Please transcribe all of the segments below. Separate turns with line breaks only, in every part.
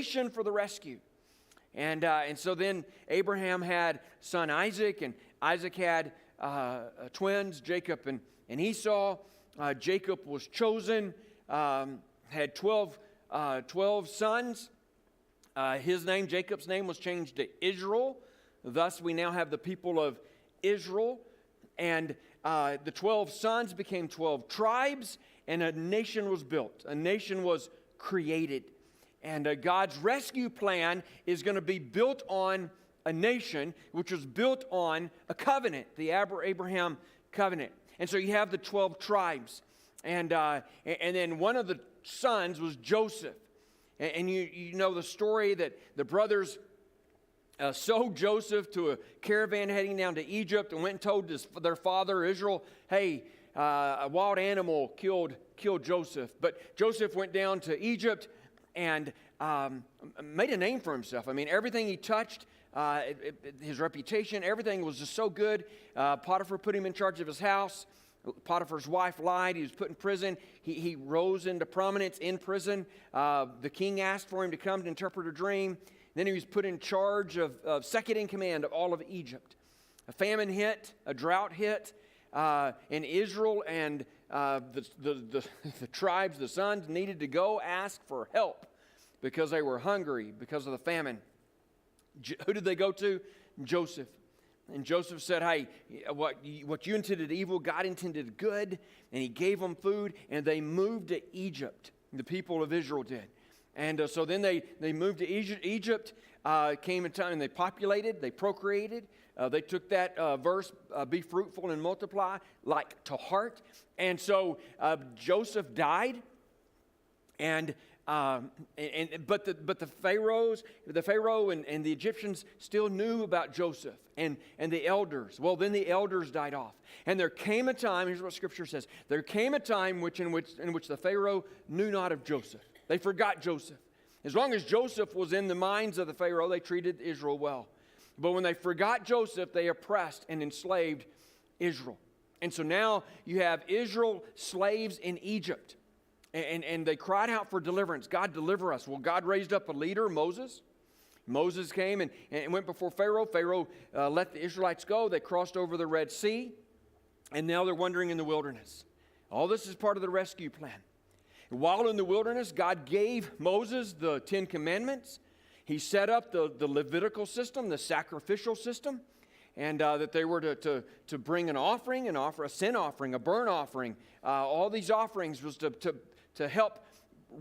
preparation for the rescue. And so then Abraham had son Isaac, and Isaac had twins, Jacob and Esau. Jacob was chosen, had 12 sons. Jacob's name was changed to Israel. Thus, we now have the people of Israel. And the 12 sons became 12 tribes, and a nation was built. A nation was created. And God's rescue plan is going to be built on a nation, which was built on a covenant, the Abraham covenant. And so you have the 12 tribes. And then one of the sons was Joseph. And you know the story that the brothers sold Joseph to a caravan heading down to Egypt, and went and told their father Israel, hey, a wild animal killed Joseph. But Joseph went down to Egypt and made a name for himself. I mean, everything he touched, his reputation, everything was just so good. Potiphar put him in charge of his house. Potiphar's wife lied. He was put in prison. He rose into prominence in prison. The king asked for him to come to interpret a dream. Then he was put in charge of second in command of all of Egypt. A famine hit, a drought hit, and Israel and the tribes, the sons, needed to go ask for help because they were hungry because of the famine. Who did they go to? Joseph. And Joseph said, hey, what you intended evil, God intended good. And he gave them food, and they moved to Egypt. The people of Israel did. And so then they moved to Egypt. Egypt came in time, and they populated, they procreated. They took that verse, be fruitful and multiply, like to heart. And so Joseph died, but the Pharaoh and the Egyptians still knew about Joseph and the elders. Well, then the elders died off, and there came a time. Here's what Scripture says: there came a time in which the Pharaoh knew not of Joseph. They forgot Joseph. As long as Joseph was in the minds of the Pharaoh, they treated Israel well. But when they forgot Joseph, they oppressed and enslaved Israel. And so now you have Israel slaves in Egypt. And they cried out for deliverance. God, deliver us. Well, God raised up a leader, Moses. Moses came and went before Pharaoh. Pharaoh let the Israelites go. They crossed over the Red Sea. And now they're wandering in the wilderness. All this is part of the rescue plan. While in the wilderness, God gave Moses the 10 Commandments. He set up the Levitical system, the sacrificial system, and that they were to bring an offering, a sin offering, a burnt offering. All these offerings was to help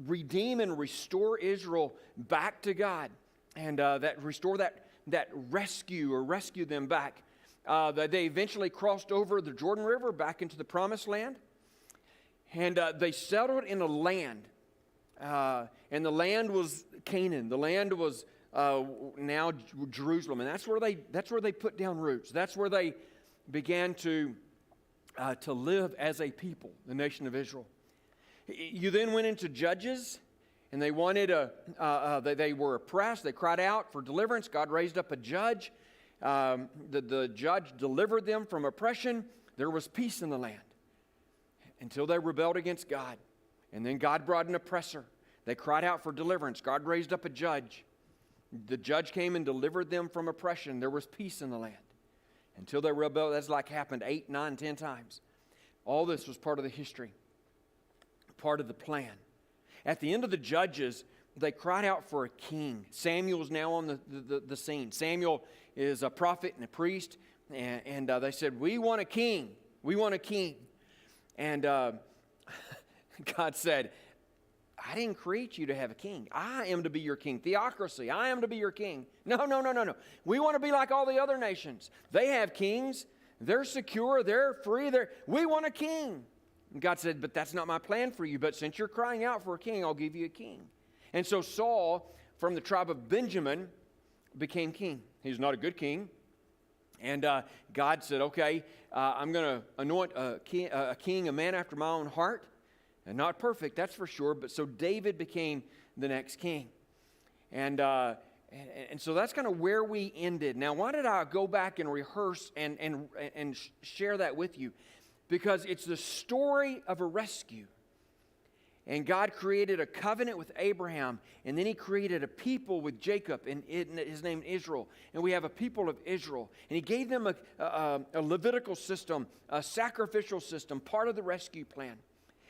redeem and restore Israel back to God, and restore that rescue them back. They eventually crossed over the Jordan River back into the Promised Land, and they settled in a land, and the land was Canaan. The land was now Jerusalem, and that's where they put down roots. That's where they began to live as a people, the nation of Israel. You then went into Judges, and they wanted they were oppressed. They cried out for deliverance. God raised up a judge. The judge delivered them from oppression. There was peace in the land until they rebelled against God. And then God brought an oppressor. They cried out for deliverance. God raised up a judge. The judge came and delivered them from oppression. There was peace in the land until they rebelled. That's like happened 8, 9, 10 times. All this was part of the history, part of the plan. At the end of the Judges, they cried out for a king. Samuel's now on the scene. Samuel is a prophet and a priest, and they said, we want a king. We want a king. And God said, I didn't create you to have a king. I am to be your king. Theocracy. I am to be your king. No. We want to be like all the other nations. They have kings. They're secure. They're free. We want a king. And God said, but that's not my plan for you. But since you're crying out for a king, I'll give you a king. And so Saul, from the tribe of Benjamin, became king. He's not a good king. And God said, okay, I'm going to anoint a king, a man after my own heart. And not perfect, that's for sure. But so David became the next king. And so that's kind of where we ended. Now, why did I go back and rehearse and share that with you? Because it's the story of a rescue. And God created a covenant with Abraham, and then he created a people with Jacob, and his name Israel. And we have a people of Israel. And he gave them a Levitical system, a sacrificial system, part of the rescue plan.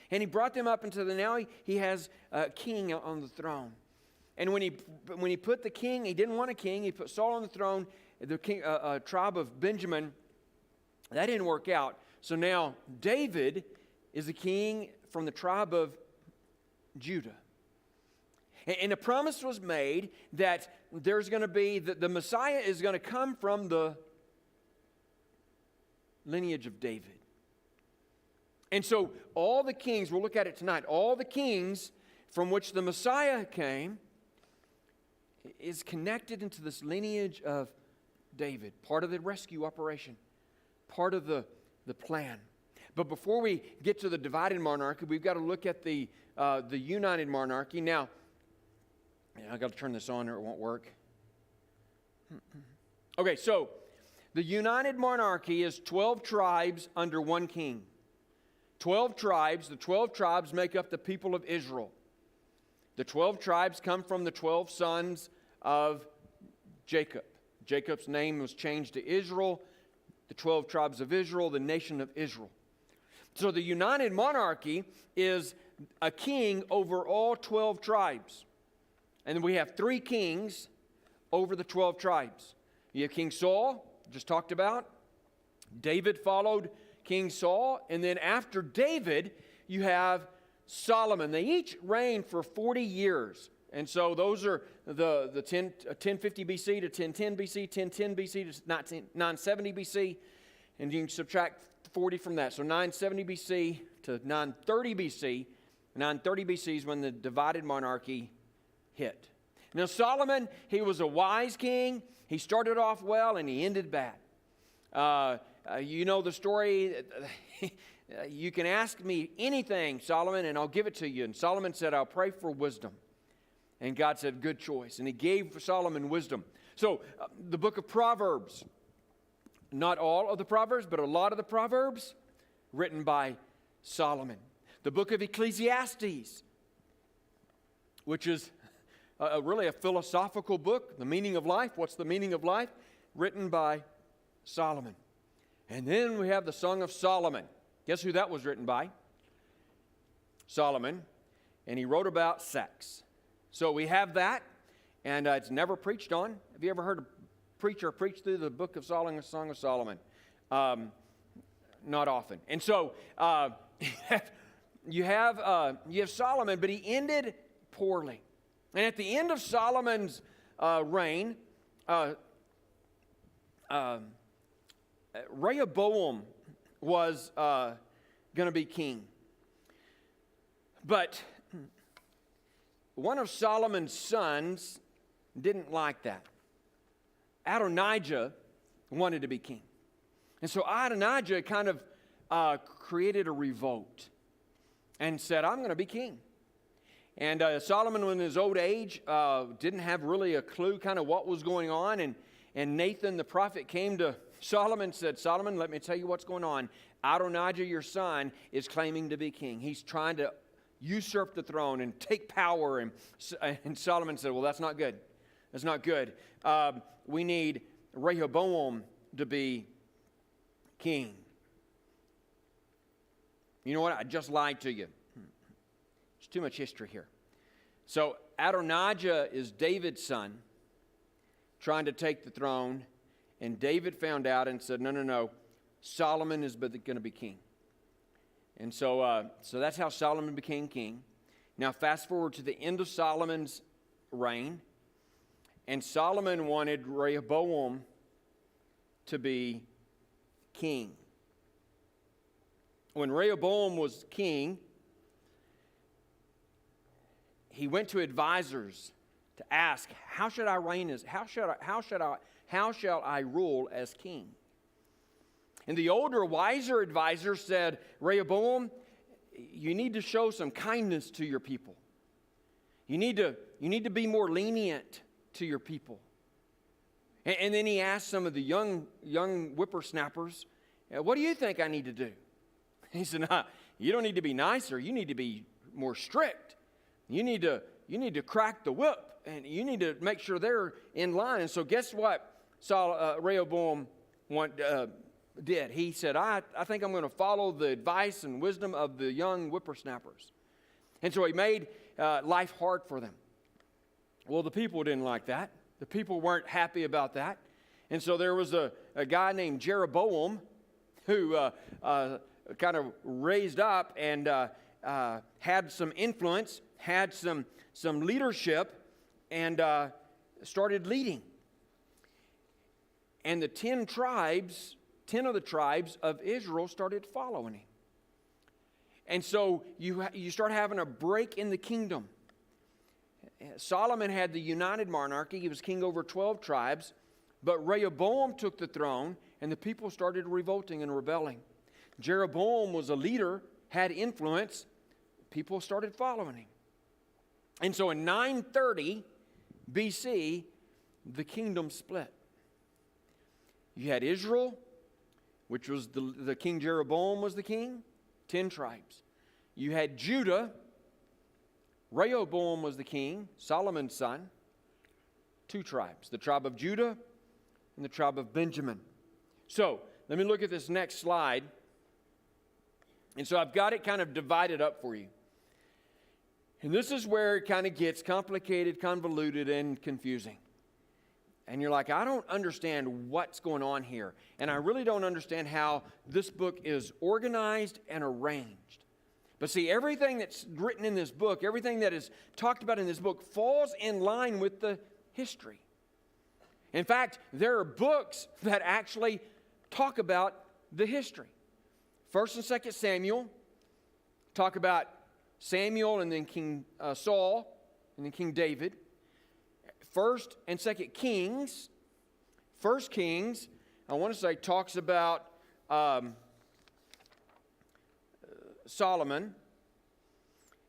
And he brought them up into now he has a king on the throne. And when he put the king, he didn't want a king, he put Saul on the throne, the king, tribe of Benjamin. That didn't work out. So now David is the king from the tribe of Judah. And a promise was made that there's going to be, the Messiah is going to come from the lineage of David. And so all the kings, we'll look at it tonight, all the kings from which the Messiah came is connected into this lineage of David, part of the rescue operation, part of the plan. But before we get to the divided monarchy, we've got to look at the united monarchy. Now, I've got to turn this on or it won't work. Okay, so the united monarchy is 12 tribes under one king. 12 tribes, the 12 tribes make up the people of Israel. The 12 tribes come from the 12 sons of Jacob. Jacob's name was changed to Israel, the 12 tribes of Israel, the nation of Israel. So the united monarchy is a king over all 12 tribes. And we have 3 kings over the 12 tribes. You have King Saul, just talked about. David followed King Saul. And then after David, you have Solomon. They each reigned for 40 years. And so those are the 1050 BC to 1010 BC, 1010 BC to 970 BC. And you can subtract 40 from that. So 970 BC to 930 BC. 930 BC is when the divided monarchy hit. Now Solomon, he was a wise king. He started off well and he ended bad. You know the story. You can ask me anything, Solomon, and I'll give it to you. And Solomon said, I'll pray for wisdom. And God said, good choice. And he gave Solomon wisdom. So the book of Proverbs, not all of the Proverbs, but a lot of the Proverbs, written by Solomon. The book of Ecclesiastes, which is really a philosophical book, the meaning of life. What's the meaning of life? Written by Solomon. And then we have the Song of Solomon. Guess who that was written by? Solomon. And he wrote about sex. So we have that, and it's never preached on. Have you ever heard a preacher preach through the book of Solomon, Song of Solomon? Not often. And so you have Solomon, but he ended poorly. And at the end of Solomon's reign, Rehoboam was going to be king. But one of Solomon's sons didn't like that. Adonijah wanted to be king. And so Adonijah kind of created a revolt and said, I'm going to be king. And Solomon, in his old age, didn't have really a clue kind of what was going on. And Nathan the prophet came to Solomon and said, Solomon, let me tell you what's going on. Adonijah, your son, is claiming to be king. He's trying to usurp the throne and take power. And Solomon said, well, that's not good. That's not good. We need Rehoboam to be king. You know what? I just lied to you. There's too much history here. So Adonijah is David's son trying to take the throne. And David found out and said, no. Solomon is going to be king. And so that's how Solomon became king. Now fast forward to the end of Solomon's reign. And Solomon wanted Rehoboam to be king. When Rehoboam was king, he went to advisors to ask, how shall I rule as king? And the older, wiser advisor said, Rehoboam, you need to show some kindness to your people. You need to be more lenient to your people. And then he asked some of the young whippersnappers, what do you think I need to do? He said, you don't need to be nicer. You need to be more strict. You need to crack the whip, and you need to make sure they're in line. And so guess what Rehoboam did? He said, I think I'm going to follow the advice and wisdom of the young whippersnappers. And so he made life hard for them. Well, the people didn't like that. The people weren't happy about that. And so there was a guy named Jeroboam who kind of raised up and had some influence, had some leadership, and started leading. And the 10 of the tribes of Israel started following him. And so you start having a break in the kingdom. Solomon had the united monarchy. He was king over 12 tribes. But Rehoboam took the throne, and the people started revolting and rebelling. Jeroboam was a leader, had influence. People started following him. And so in 930 BC, the kingdom split. You had Israel, which was the king Jeroboam was the king, 10 tribes. You had Judah. Rehoboam was the king, Solomon's son, 2 tribes, the tribe of Judah and the tribe of Benjamin. So, let me look at this next slide. And so I've got it kind of divided up for you. And this is where it kind of gets complicated, convoluted, and confusing. And you're like, I don't understand what's going on here. And I really don't understand how this book is organized and arranged. But see, everything that's written in this book, everything that is talked about in this book falls in line with the history. In fact, there are books that actually talk about the history. 1st and 2nd Samuel talk about Samuel and then King Saul and then King David. 1st and 2nd Kings. 1st Kings, I want to say, talks about Solomon.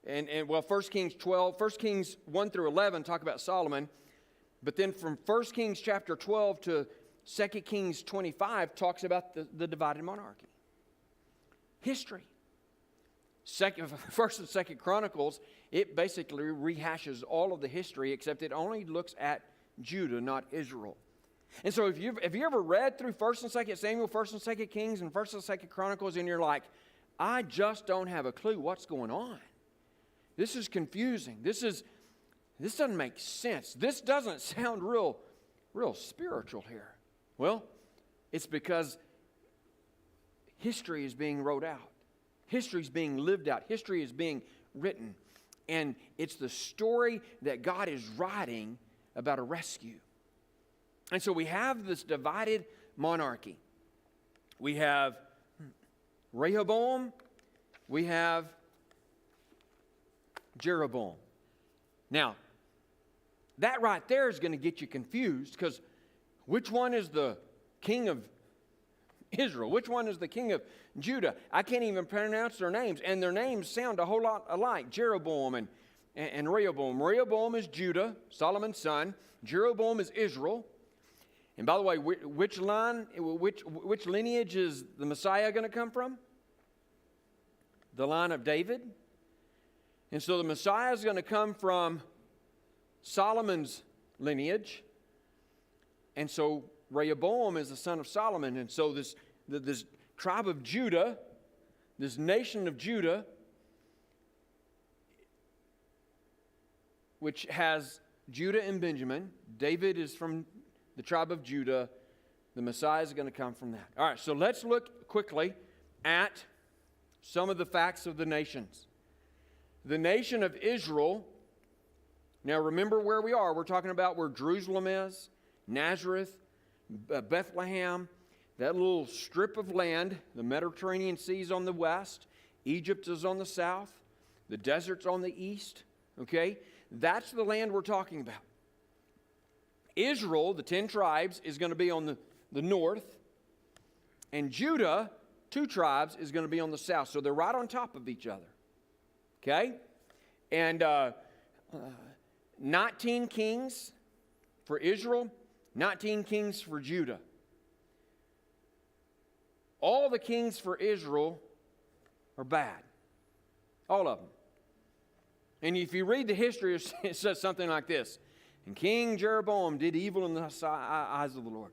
And 1 Kings 12, 1 Kings 1 through 11 talk about Solomon. But then from 1 Kings chapter 12 to 2 Kings 25 talks about the divided monarchy. History. 1st and 2nd Chronicles, it basically rehashes all of the history, except it only looks at Judah, not Israel. And so if you ever read through 1st and 2nd Samuel, 1st and 2nd Kings, and 1st and 2nd Chronicles, and you're like, I just don't have a clue what's going on. This is confusing. This doesn't make sense. This doesn't sound real spiritual here. Well, it's because history is being wrote out. History is being lived out. History is being written. And it's the story that God is writing about a rescue. And so we have this divided monarchy. We have Rehoboam. We have Jeroboam. Now, that right there is going to get you confused, because which one is the king of Israel? Which one is the king of Judah? I can't even pronounce their names, and their names sound a whole lot alike. Jeroboam and Rehoboam. Rehoboam is Judah, Solomon's son. Jeroboam is Israel. And by the way, which lineage is the Messiah going to come from? The line of David. And so the Messiah is going to come from Solomon's lineage. And so Rehoboam is the son of Solomon. And so this tribe of Judah, this nation of Judah, which has Judah and Benjamin. David is from the tribe of Judah. The Messiah is going to come from that. All right, so let's look quickly at some of the facts of the nations. The nation of Israel, now remember where we are. We're talking about where Jerusalem is, Nazareth, Bethlehem, that little strip of land. The Mediterranean Sea is on the west. Egypt is on the south. The desert's on the east. Okay? That's the land we're talking about. Israel, the 10 tribes, is going to be on the north. And Judah, 2 tribes, is going to be on the south. So they're right on top of each other. Okay? And 19 kings for Israel, 19 kings for Judah. All the kings for Israel are bad. All of them. And if you read the history, it says something like this. And King Jeroboam did evil in the eyes of the Lord.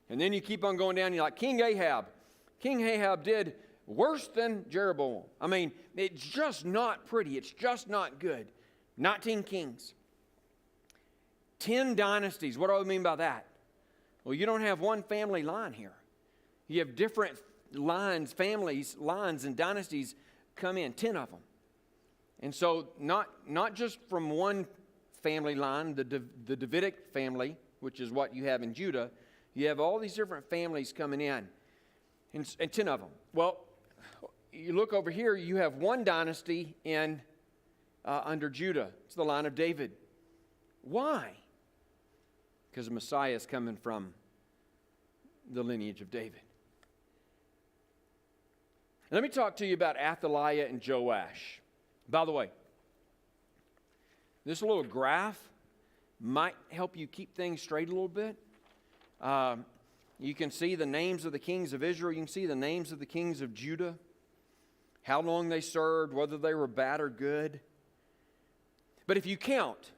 And then you keep on going down, and you're like, King Ahab. King Ahab did worse than Jeroboam. I mean, it's just not pretty. It's just not good. 19 kings. 10 dynasties. What do I mean by that? Well, you don't have one family line here. You have different lines, families, lines, and dynasties come in, 10 of them. And so not just from one family line, the Davidic family, which is what you have in Judah, you have all these different families coming in, and 10 of them. Well, you look over here, you have one dynasty in under Judah. It's the line of David. Why? Because the Messiah is coming from the lineage of David. Let me talk to you about Athaliah and Joash. By the way, this little graph might help you keep things straight a little bit. You can see the names of the kings of Israel. You can see the names of the kings of Judah, how long they served, whether they were bad or good. But if you count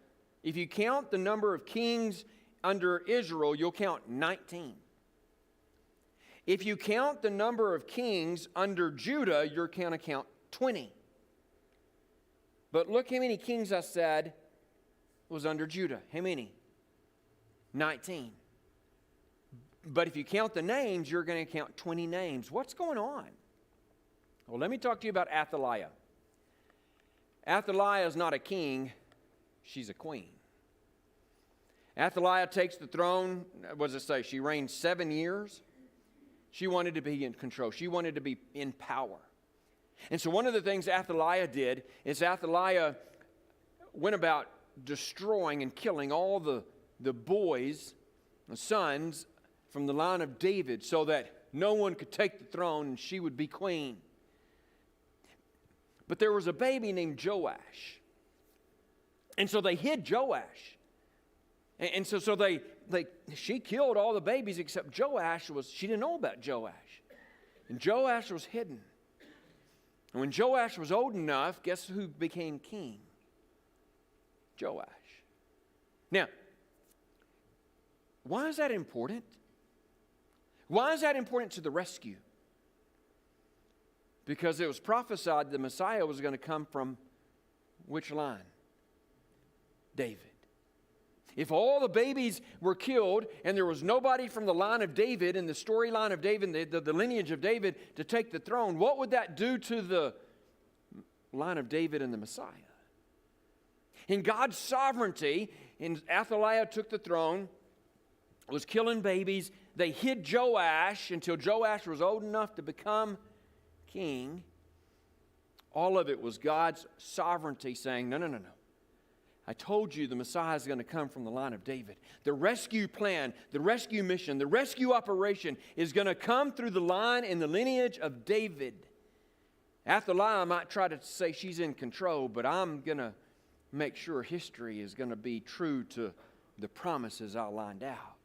the number of kings under Israel, you'll count 19. If you count the number of kings under Judah, you're going to count 20. But look how many kings I said was under Judah. How many? 19. But if you count the names, you're going to count 20 names. What's going on? Well, let me talk to you about Athaliah. Athaliah is not a king, she's a queen. Athaliah takes the throne. What does it say? She reigned 7 years. She wanted to be in control. She wanted to be in power. And so one of the things Athaliah did is Athaliah went about destroying and killing all the boys, the sons, from the line of David so that no one could take the throne and she would be queen. But there was a baby named Joash. And so they hid Joash. And so she killed all the babies except Joash. She didn't know about Joash. And Joash was hidden. And when Joash was old enough, guess who became king? Joash. Now, why is that important? Why is that important to the rescue? Because it was prophesied the Messiah was going to come from which line? David. If all the babies were killed and there was nobody from the line of David and the storyline of David, the lineage of David to take the throne, what would that do to the line of David and the Messiah? In God's sovereignty, and Athaliah took the throne, was killing babies. They hid Joash until Joash was old enough to become king. All of it was God's sovereignty saying, no. I told you the Messiah is going to come from the line of David. The rescue plan, the rescue mission, the rescue operation is going to come through the line and the lineage of David. Athaliah might try to say she's in control, but I'm going to make sure history is going to be true to the promises I lined out.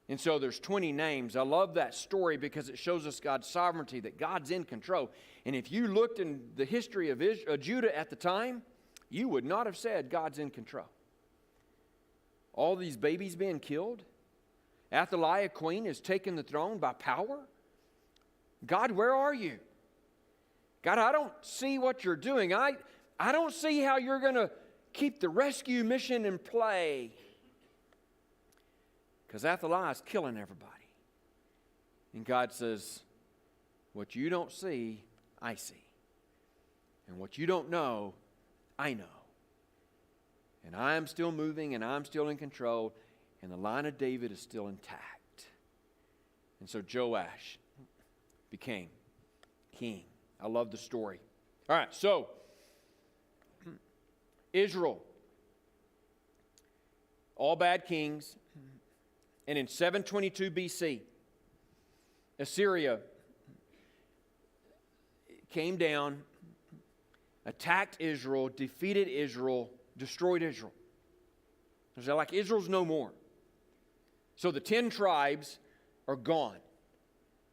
And so there's 20 names. I love that story because it shows us God's sovereignty, that God's in control. And if you looked in the history of Judah at the time, you would not have said God's in control. All these babies being killed. Athaliah, queen, is taking the throne by power. God, where are you? God, I don't see what you're doing. I don't see how you're going to keep the rescue mission in play. Because Athaliah is killing everybody. And God says, what you don't see, I see. And what you don't know, I know. And I am still moving and I'm still in control. And the line of David is still intact. And so Joash became king. I love the story. All right, so Israel, all bad kings. And in 722 BC, Assyria came down, attacked Israel, defeated Israel, destroyed Israel. They're like, Israel's no more. So the 10 tribes are gone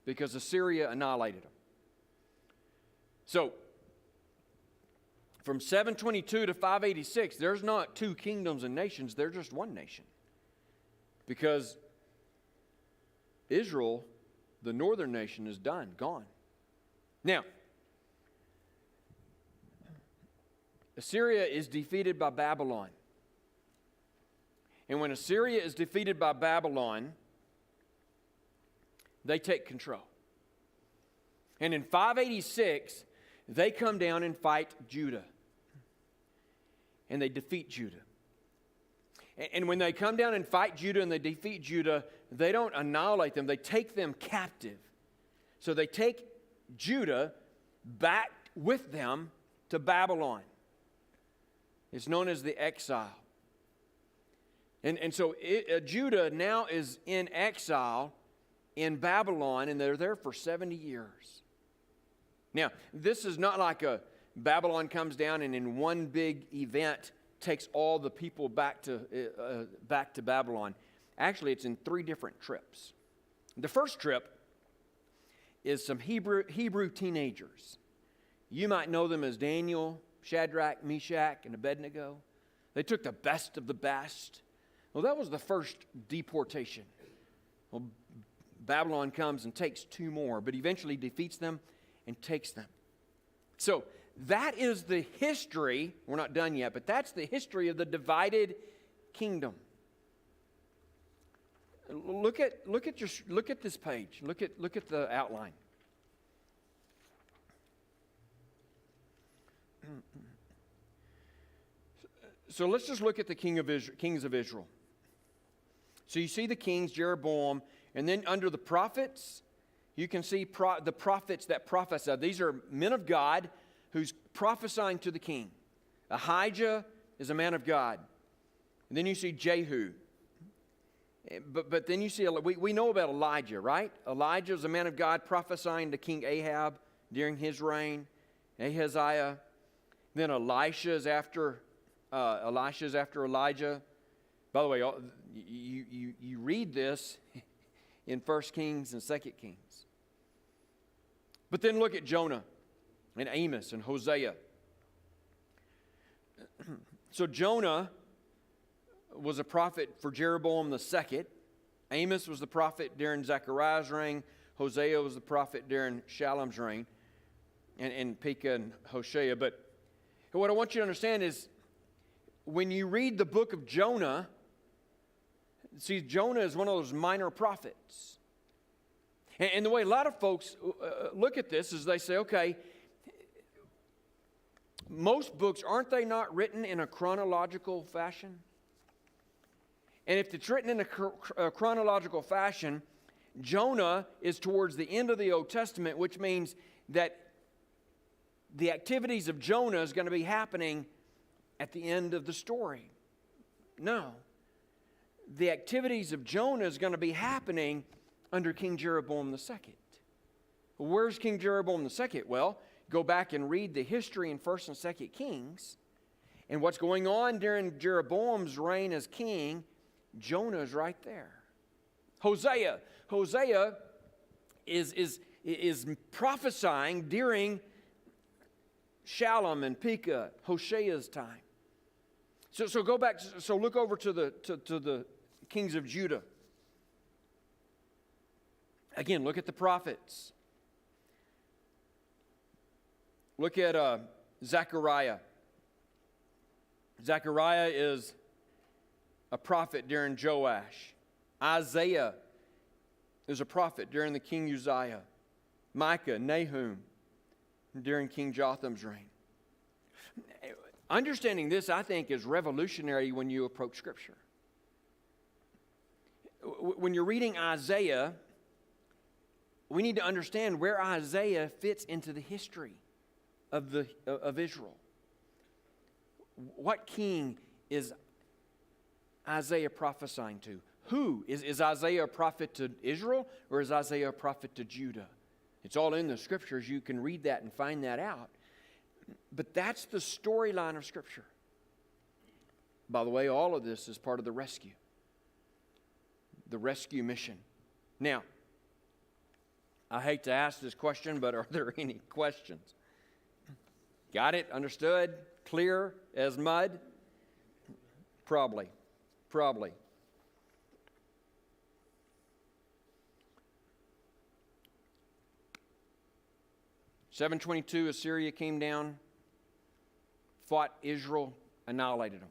because Assyria annihilated them. So from 722 to 586, there's not two kingdoms and nations, there's just one nation. Because Israel, the northern nation, is done, gone. Now, Assyria is defeated by Babylon. And when Assyria is defeated by Babylon, they take control. And in 586, they come down and fight Judah. And they defeat Judah. And when they come down and fight Judah and they defeat Judah, they don't annihilate them, they take them captive. So they take Judah back with them to Babylon. It's known as the exile. And so Judah now is in exile in Babylon, and they're there for 70 years. Now, this is not like Babylon comes down and in one big event takes all the people back to Babylon. Actually, it's in 3 different trips. The first trip is some Hebrew teenagers. You might know them as Daniel, Shadrach, Meshach, and Abednego. They took the best of the best. Well, that was the first deportation. Well, Babylon comes and takes 2 more, but eventually defeats them and takes them. So that is the history. We're not done yet, but that's the history of the divided kingdom. Look at this page. Look at the outline. So let's just look at the kings of Israel. So you see the kings, Jeroboam, and then under the prophets, you can see the prophets that prophesy. These are men of God who's prophesying to the king. Ahijah is a man of God. And then you see Jehu. But then you see, we know about Elijah, right? Elijah is a man of God prophesying to King Ahab during his reign. Ahaziah. Then Elisha is after Elijah. By the way, you read this in 1 Kings and 2 Kings. But then look at Jonah and Amos and Hosea. So Jonah was a prophet for Jeroboam II. Amos was the prophet during Zechariah's reign. Hosea was the prophet during Shallum's reign. And Pekah and Hoshea. But what I want you to understand is when you read the book of Jonah, see, Jonah is one of those minor prophets. And the way a lot of folks look at this is they say, okay, most books, aren't they not written in a chronological fashion? And if it's written in a chronological fashion, Jonah is towards the end of the Old Testament, which means that the activities of Jonah is going to be happening at the end of the story. No. The activities of Jonah is going to be happening under King Jeroboam II. Where's King Jeroboam II? Well, go back and read the history in 1st and 2nd Kings. And what's going on during Jeroboam's reign as king, Jonah is right there. Hosea is prophesying during Shallum and Pekah, Hoshea's time. So go back. So look over to the kings of Judah. Again, look at the prophets. Look at Zechariah. Zechariah is a prophet during Joash. Isaiah is a prophet during the King Uzziah. Micah, Nahum, during King Jotham's reign. Understanding this, I think, is revolutionary when you approach Scripture. When you're reading Isaiah, we need to understand where Isaiah fits into the history of Israel. What king is Isaiah prophesying to? Who? Is Isaiah a prophet to Israel, or is Isaiah a prophet to Judah? It's all in the Scriptures. You can read that and find that out. But that's the storyline of Scripture. By the way, all of this is part of the rescue mission. Now, I hate to ask this question, but are there any questions? Got it? Understood? clear as mud? Probably. 722, Assyria came down, fought Israel, annihilated them.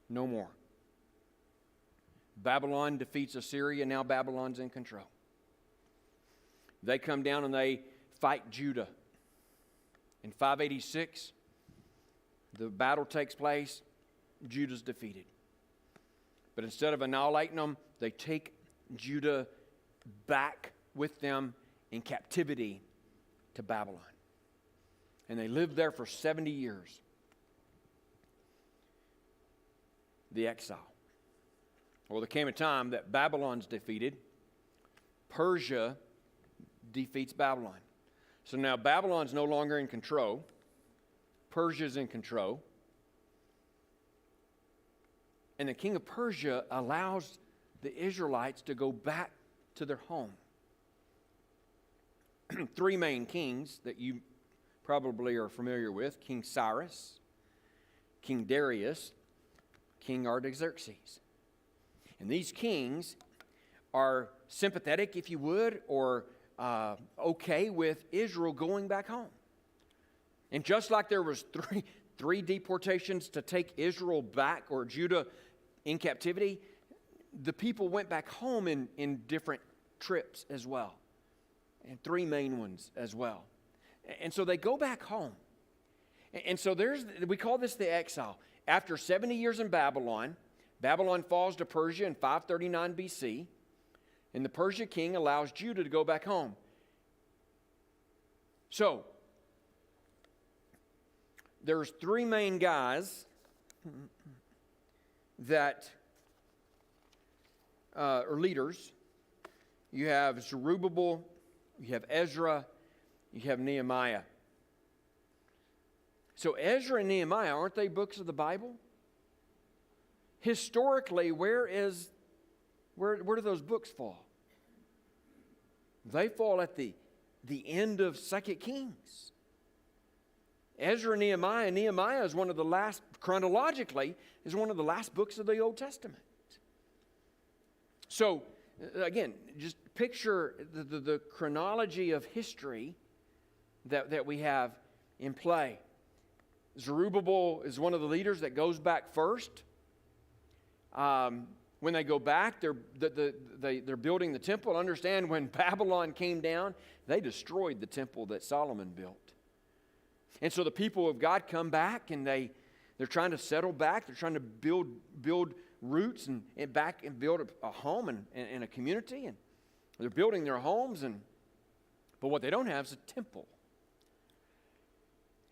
No more. Babylon defeats Assyria, now Babylon's in control. They come down and they fight Judah. In 586, the battle takes place, Judah's defeated. But instead of annihilating them, they take Judah back with them in captivity to Babylon. And they lived there for 70 years. The exile. Well, there came a time that Babylon's defeated. Persia defeats Babylon. So now Babylon's no longer in control. Persia's in control. And the king of Persia allows the Israelites to go back to their home. Three main kings that you probably are familiar with: King Cyrus, King Darius, King Artaxerxes. And these kings are sympathetic, if you would, or okay with Israel going back home. And just like there was three deportations to take Israel back, or Judah in captivity, the people went back home in different trips as well. And three main ones as well. And so they go back home. And so we call this the exile. After 70 years in Babylon, Babylon falls to Persia in 539 BC. And the Persia king allows Judah to go back home. So, there's three main guys that are leaders. You have Zerubbabel, you have Ezra, you have Nehemiah. So Ezra and Nehemiah, aren't they books of the Bible? Historically, where do those books fall? They fall at the end of 2 Kings. Ezra and Nehemiah is one of the last, chronologically, is one of the last books of the Old Testament. So, again, just picture the chronology of history that we have in play. Zerubbabel is one of the leaders that goes back first. When they go back, they're building the temple. Understand, when Babylon came down, they destroyed the temple that Solomon built. And so the people of God come back, and they're trying to settle back. They're trying to build roots and build a home and a community. And they're building their homes, but what they don't have is a temple.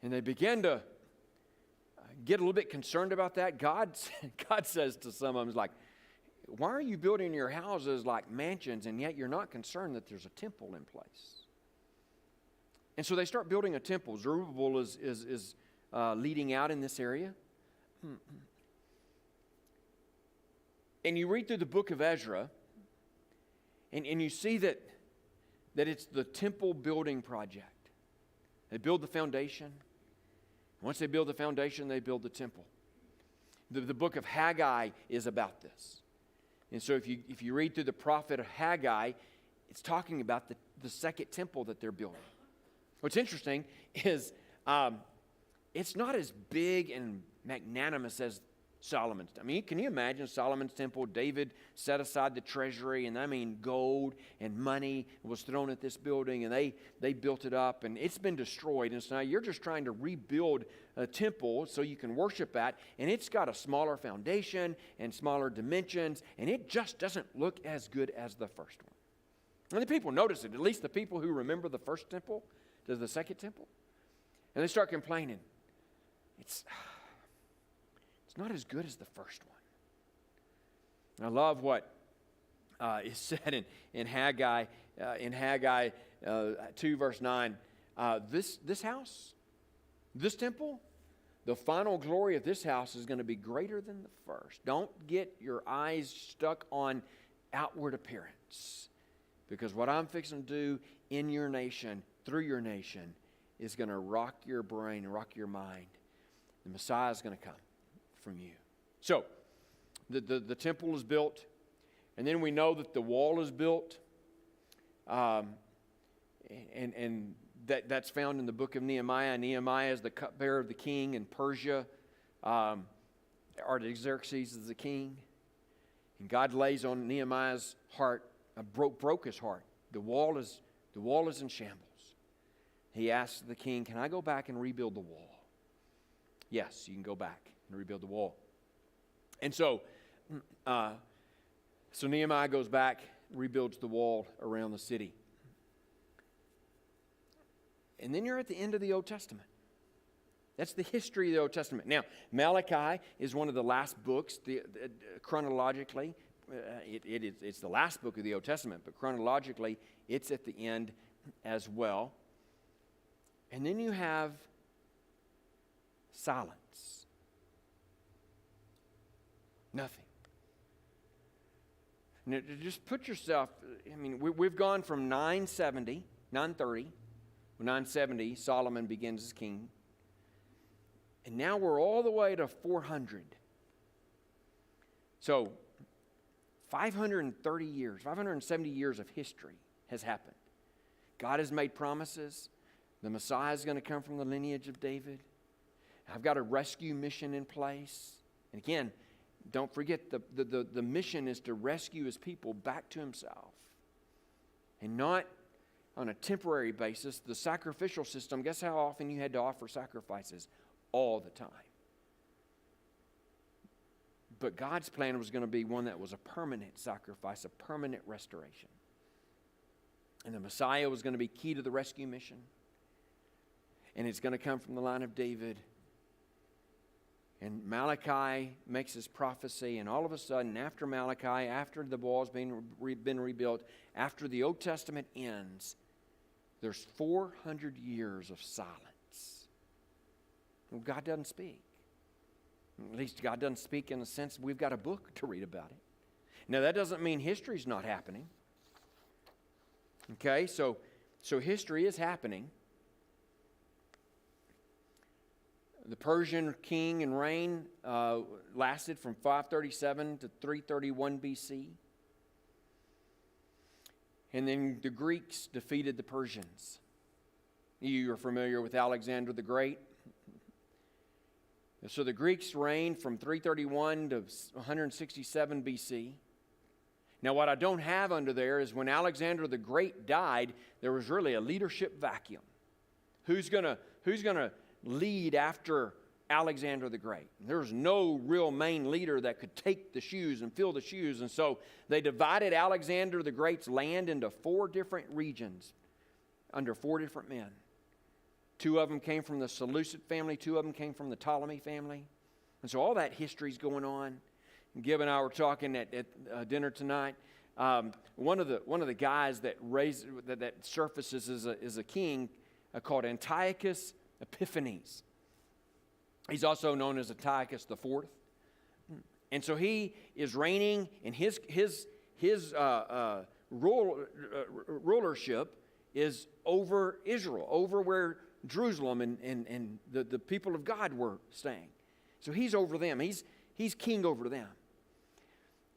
And they begin to get a little bit concerned about that. God says to some of them, like, why are you building your houses like mansions, and yet you're not concerned that there's a temple in place? And so they start building a temple. Zerubbabel is leading out in this area. And you read through the book of Ezra, and you see that it's the temple building project. They build the foundation. Once they build the foundation, they build the temple. The book of Haggai is about this. And so if you read through the prophet of Haggai, it's talking about the second temple that they're building. What's interesting is it's not as big and magnanimous as Solomon's. I mean, can you imagine Solomon's temple? David set aside the treasury, and gold and money was thrown at this building, and they built it up, and it's been destroyed. And so now you're just trying to rebuild a temple so you can worship at, and it's got a smaller foundation and smaller dimensions, and it just doesn't look as good as the first one. And the people notice it, at least the people who remember the first temple to the second temple. And they start complaining. It's not as good as the first one. I love what is said in Haggai 2 verse 9. This house, this temple, the final glory of this house is going to be greater than the first. Don't get your eyes stuck on outward appearance, because what I'm fixing to do in your nation, through your nation, is going to rock your brain and rock your mind. The Messiah is going to come from you. So, the temple is built, and then we know that the wall is built, and that's found in the book of Nehemiah. Nehemiah is the cupbearer of the king in Persia. Artaxerxes is the king. And God lays on Nehemiah's heart, broke his heart. The wall is in shambles. He asks the king, can I go back and rebuild the wall? Yes, you can go back and rebuild the wall. And so Nehemiah goes back, rebuilds the wall around the city. And then you're at the end of the Old Testament. That's the history of the Old Testament. Now, Malachi is one of the last books, chronologically. It's the last book of the Old Testament, but chronologically, it's at the end as well. And then you have silence. Nothing. Now, just put yourself, we've gone from 930, 970, Solomon begins as king. And now we're all the way to 400. So, 530 years, 570 years of history has happened. God has made promises. The Messiah is going to come from the lineage of David. I've got a rescue mission in place. And again, don't forget the mission is to rescue his people back to himself. And not on a temporary basis. The sacrificial system, guess how often you had to offer sacrifices? All the time. But God's plan was going to be one that was a permanent sacrifice, a permanent restoration. And the Messiah was going to be key to the rescue mission. And it's going to come from the line of David. And Malachi makes his prophecy, and all of a sudden, after Malachi, after the wall's been rebuilt, after the Old Testament ends, there's 400 years of silence. Well, God doesn't speak. At least God doesn't speak in the sense we've got a book to read about it. Now, that doesn't mean history's not happening. Okay, so history is happening. The Persian king and reign lasted from 537 to 331 BC. And then the Greeks defeated the Persians. You are familiar with Alexander the Great. So the Greeks reigned from 331 to 167 BC. Now what I don't have under there is when Alexander the Great died, there was really a leadership vacuum. Who's going to lead after Alexander the Great? There was no real main leader that could take the shoes and fill the shoes. And so they divided Alexander the Great's land into 4 different regions under 4 different men. 2 of them came from the Seleucid family. 2 of them came from the Ptolemy family. And so all that history's going on. And Gib and I were talking at dinner tonight. One of the guys that surfaces as a king called Antiochus Epiphanes. He's also known as Antiochus IV. And so he is reigning, and his rulership is over Israel, over where Jerusalem and the people of God were staying. So he's over them. He's king over them.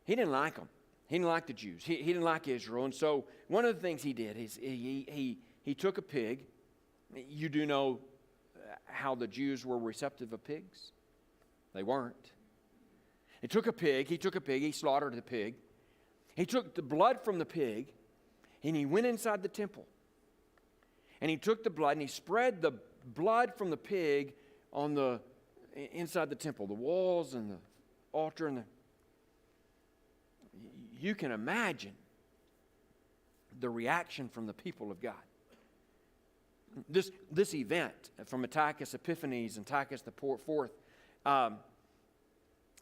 He didn't like them. He didn't like the Jews. He didn't like Israel. And so one of the things he did is he took a pig. You do know how the Jews were receptive of pigs? They weren't. He took a pig, he slaughtered the pig. He took the blood from the pig, and he went inside the temple. And he took the blood, and he spread the blood from the pig on inside the temple, the walls and the altar. You can imagine the reaction from the people of God. This event from Antiochus Epiphanes and Antiochus IV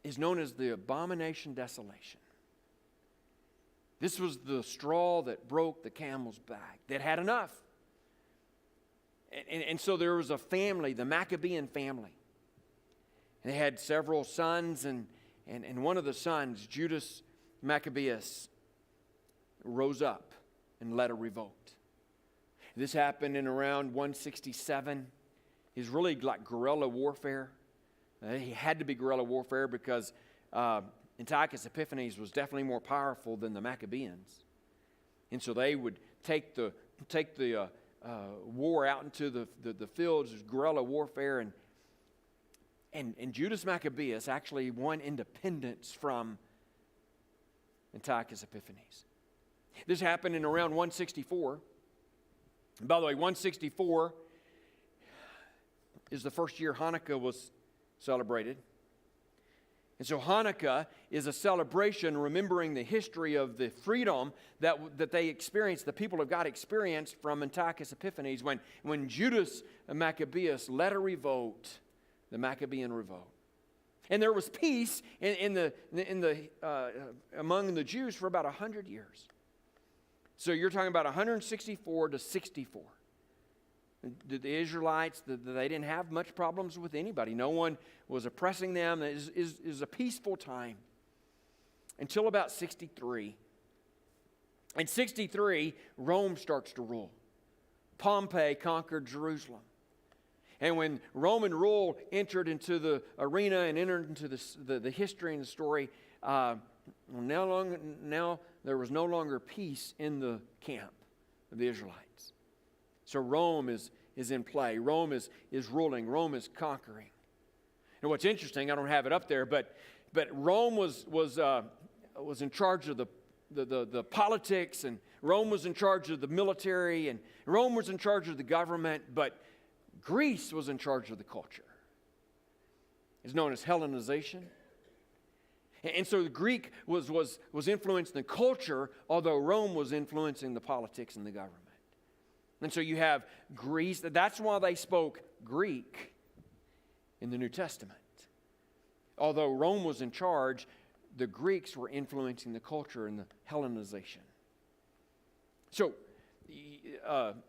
is known as the Abomination Desolation. This was the straw that broke the camel's back. They'd had enough. And so there was a family, the Maccabean family. They had several sons, and one of the sons, Judas Maccabeus, rose up and led a revolt. This happened in around 167. It's really like guerrilla warfare. He had to be guerrilla warfare because Antiochus Epiphanes was definitely more powerful than the Maccabees. And so they would take the war out into the fields, guerrilla warfare, and Judas Maccabeus actually won independence from Antiochus Epiphanes. This happened in around 164. And by the way, 164 is the first year Hanukkah was celebrated. And so Hanukkah is a celebration remembering the history of the freedom that they experienced, the people of God experienced from Antiochus Epiphanes when Judas Maccabeus led a revolt, the Maccabean revolt. And there was peace among the Jews for about 100 years. So you're talking about 164 to 64. The Israelites, they didn't have much problems with anybody. No one was oppressing them. It is a peaceful time until about 63. In 63, Rome starts to rule. Pompey conquered Jerusalem. And when Roman rule entered into the arena and entered into the history and the story, now there was no longer peace in the camp of the Israelites. So Rome is in play. Rome is ruling. Rome is conquering. And what's interesting, I don't have it up there, but Rome was in charge of the politics, and Rome was in charge of the military, and Rome was in charge of the government, but Greece was in charge of the culture. It's known as Hellenization. And so the Greek was influencing the culture, although Rome was influencing the politics and the government. And so you have Greece. That's why they spoke Greek in the New Testament. Although Rome was in charge, the Greeks were influencing the culture and the Hellenization. So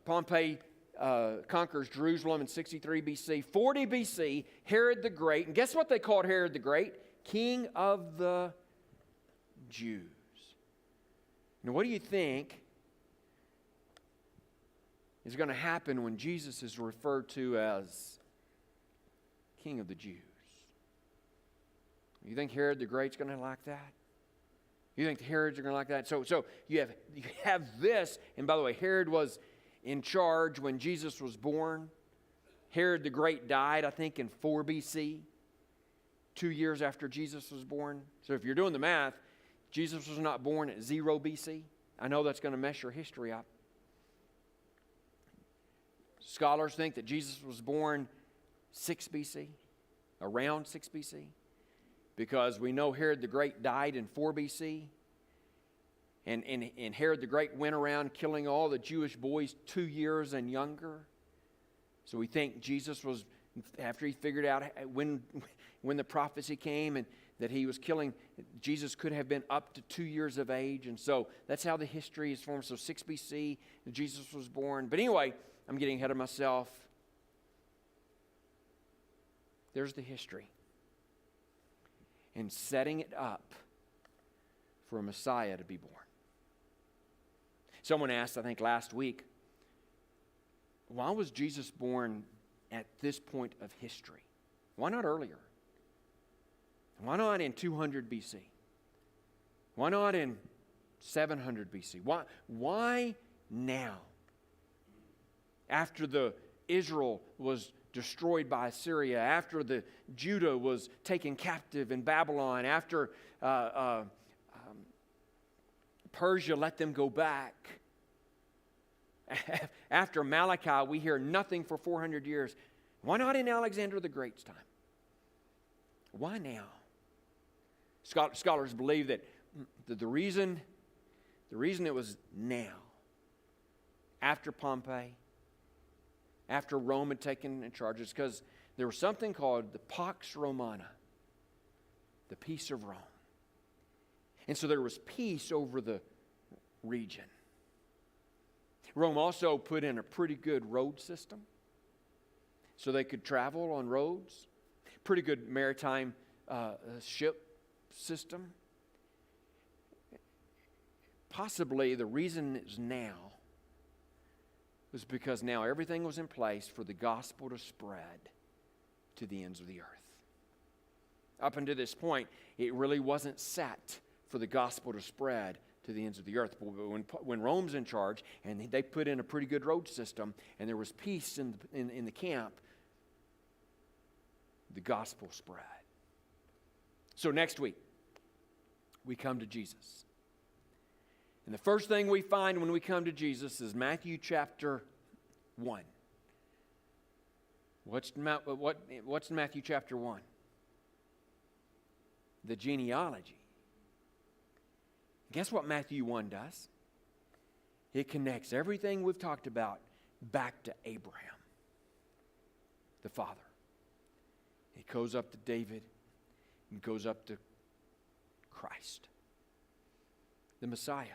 Pompey conquers Jerusalem in 63 BC. 40 BC, Herod the Great. And guess what they called Herod the Great? King of the Jews. Now, what do you think is going to happen when Jesus is referred to as King of the Jews? You think Herod the Great's going to like that? You think the Herods are going to like that? So you have this, and by the way, Herod was in charge when Jesus was born. Herod the Great died, I think, in 4 BC. 2 years after Jesus was born. So if you're doing the math, Jesus was not born at 0 BC. I know that's going to mess your history up. Scholars think that Jesus was born 6 BC, around 6 BC, because we know Herod the Great died in 4 BC. And Herod the Great went around killing all the Jewish boys 2 years and younger. So we think Jesus was, after he figured out when the prophecy came and that he was killing, Jesus could have been up to 2 years of age. And so that's how the history is formed. So 6 BC, Jesus was born. But anyway, I'm getting ahead of myself. There's the history. And setting it up for a Messiah to be born. Someone asked, I think last week, why was Jesus born at this point of history? Why not earlier? Why not in 200 BC? Why not in 700 BC? Why now? After the Israel was destroyed by Assyria, after the Judah was taken captive in Babylon, after Persia let them go back. After Malachi, we hear nothing for 400 years. Why not in Alexander the Great's time? Why now? Scholars believe that the reason it was now, after Pompey, after Rome had taken in charge, is because there was something called the Pax Romana, the peace of Rome. And so there was peace over the region. Rome also put in a pretty good road system so they could travel on roads. Pretty good maritime ship system. Possibly the reason it's now was because now everything was in place for the gospel to spread to the ends of the earth. Up until this point, it really wasn't set for the gospel to spread to the ends of the earth. But when Rome's in charge, and they put in a pretty good road system, and there was peace in the camp, the gospel spread. So next week, we come to Jesus. And the first thing we find when we come to Jesus is Matthew chapter 1. What's in Matthew chapter 1? The genealogy. Guess what Matthew 1 does? It connects everything we've talked about back to Abraham, the father. It goes up to David and goes up to Christ. The Messiah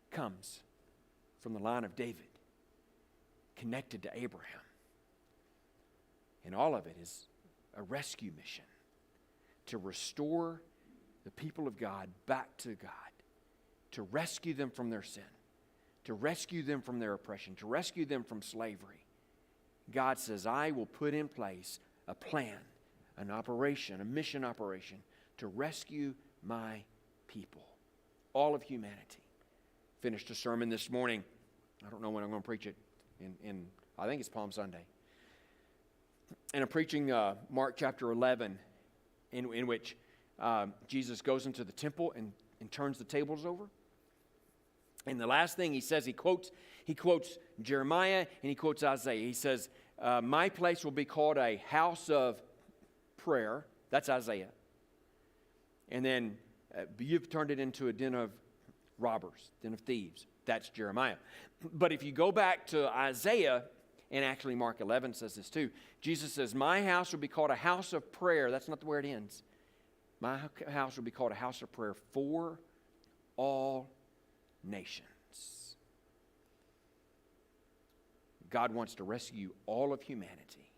comes from the line of David, connected to Abraham. And all of it is a rescue mission to restore the people of God back to God, to rescue them from their sin, to rescue them from their oppression, to rescue them from slavery. God says, I will put in place a plan, an operation, a mission operation to rescue my people, all of humanity. Finished a sermon this morning. I don't know when I'm going to preach it. I think it's Palm Sunday. And I'm preaching Mark chapter 11, in which Jesus goes into the temple and turns the tables over. And the last thing he says, he quotes Jeremiah and he quotes Isaiah. He says, my place will be called a house of prayer. That's Isaiah. And then you've turned it into a den of robbers, den of thieves. That's Jeremiah. But if you go back to Isaiah, and actually Mark 11 says this too, Jesus says, my house will be called a house of prayer. That's not where it ends. My house will be called a house of prayer for all nations. God wants to rescue all of humanity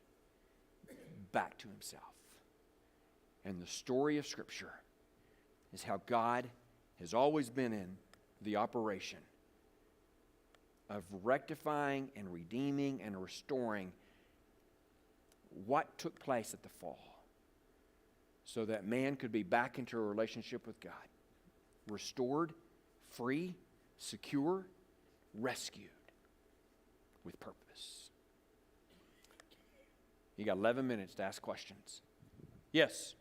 back to himself. And the story of Scripture is how God has always been in the operation of rectifying and redeeming and restoring what took place at the fall, so that man could be back into a relationship with God, restored, free, secure, rescued with purpose. You got 11 minutes to ask questions. Yes?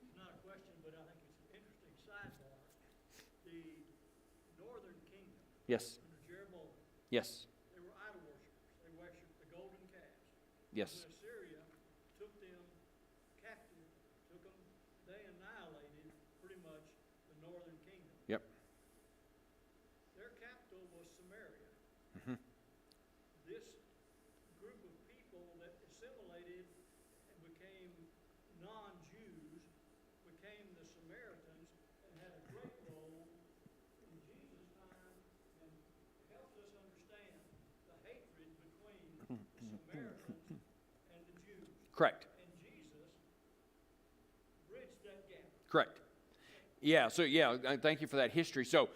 It's not a question, but I think it's an interesting sidebar. The northern kingdom,
Yes.
under Jeroboam,
Yes.
they were idol worshippers. They worshipped the golden calves.
Yes.
When Assyria took them captive, they annihilated pretty much the northern kingdom.
Yep.
Their capital was Samaria.
Mm-hmm.
This group of people that assimilated and became non-Jews became the Samaritans and had a great role in Jesus' time and helped us understand the hatred between the Samaritans and the Jews.
Correct.
And Jesus bridged that gap.
Correct. Yeah, thank you for that history. So,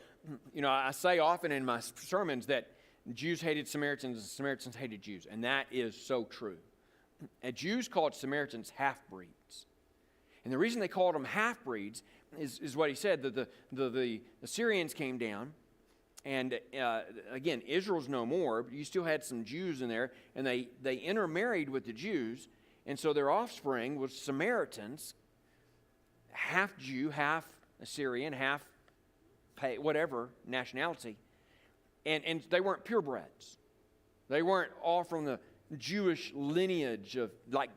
I say often in my sermons that Jews hated Samaritans and Samaritans hated Jews, and that is so true. And Jews called Samaritans half-breeds. And the reason they called them half-breeds is what he said, that the Assyrians came down, and again, Israel's no more, but you still had some Jews in there, and they intermarried with the Jews, and so their offspring was Samaritans, half Jew, half Assyrian, half whatever nationality. And they weren't purebreds. They weren't all from the Jewish lineage of like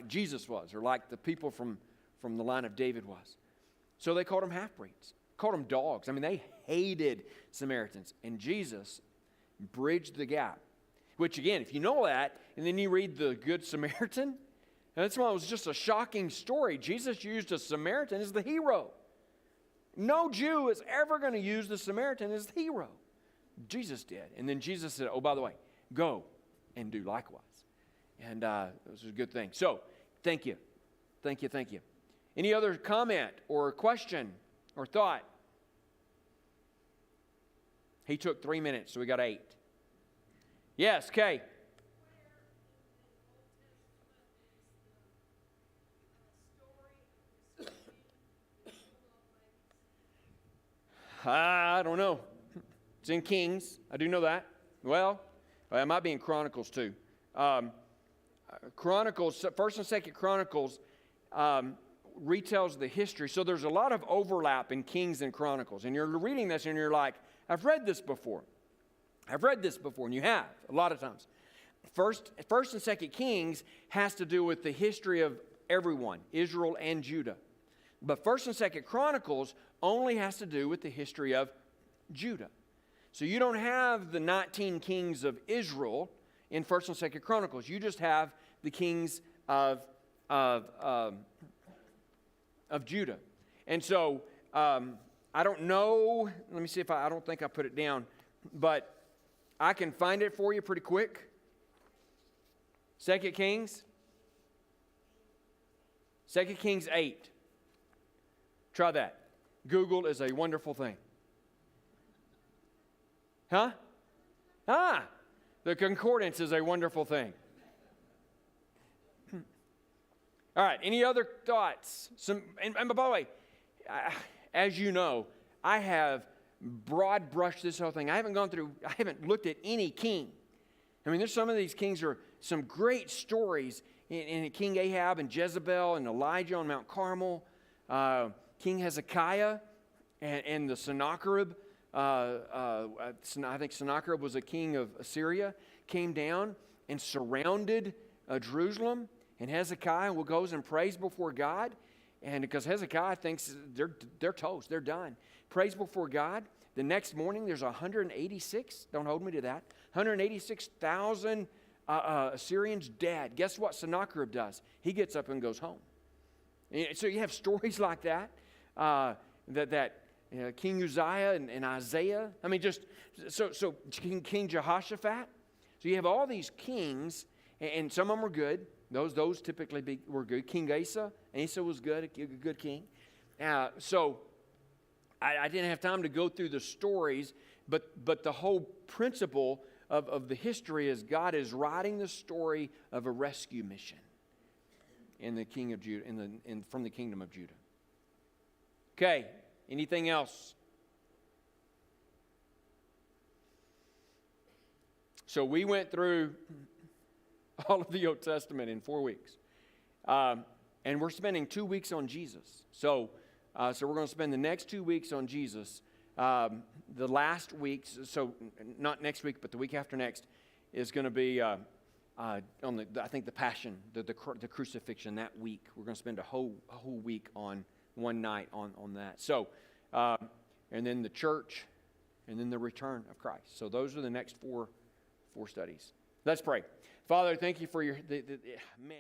Jesus was, or like the people from the line of David was. So they called them half-breeds, called them dogs. I mean, they hated Samaritans. And Jesus bridged the gap. Which again, if you know that, and then you read the Good Samaritan, and that's why it was just a shocking story. Jesus used a Samaritan as the hero. No Jew is ever going to use the Samaritan as the hero. Jesus did. And then Jesus said, oh, by the way, go and do likewise. And it was a good thing. So, thank you. Thank you, thank you. Any other comment or question or thought? He took 3 minutes, so we got 8. Yes, Kay. I don't know. It's in Kings. I do know that. Well, it might be in Chronicles too. Chronicles, 1st and 2nd Chronicles, retells the history. So there's a lot of overlap in Kings and Chronicles. And you're reading this and you're like, I've read this before. I've read this before, and you have a lot of times. First and 2nd Kings has to do with the history of everyone, Israel and Judah. But 1st and 2nd Chronicles only has to do with the history of Judah. So you don't have the 19 kings of Israel in 1st and 2nd Chronicles. You just have the kings of Judah. And so I don't know. Let me see if I don't think I put it down, but I can find it for you pretty quick. 2 Kings. 2 Kings 8. Try that. Google is a wonderful thing. Huh? The concordance is a wonderful thing. All right, any other thoughts? And by the way, as you know, I have broad brushed this whole thing. I haven't looked at any king. I mean, there's some of these kings are some great stories in King Ahab and Jezebel and Elijah on Mount Carmel, King Hezekiah and the Sennacherib. I think Sennacherib was a king of Assyria, came down and surrounded Jerusalem. And Hezekiah goes and prays before God. And because Hezekiah thinks they're toast, they're done. Prays before God. The next morning, there's 186, don't hold me to that, 186,000 Assyrians dead. Guess what Sennacherib does? He gets up and goes home. So you have stories like that, King Uzziah and Isaiah. I mean, just so King Jehoshaphat. So you have all these kings, and some of them were good. Those typically were good. King Asa was good, a good king. So I didn't have time to go through the stories, but the whole principle of the history is God is writing the story of a rescue mission in the king of Judah, from the kingdom of Judah. Okay, anything else? So we went through all of the Old Testament in 4 weeks. And we're spending 2 weeks on Jesus. So we're going to spend the next 2 weeks on Jesus. The last week, so not next week, but the week after next, is going to be on the Passion, the crucifixion that week. We're going to spend a whole week on one night on that. So, and then the church, and then the return of Christ. So those are the next four studies. Let's pray. Father, thank you for your man.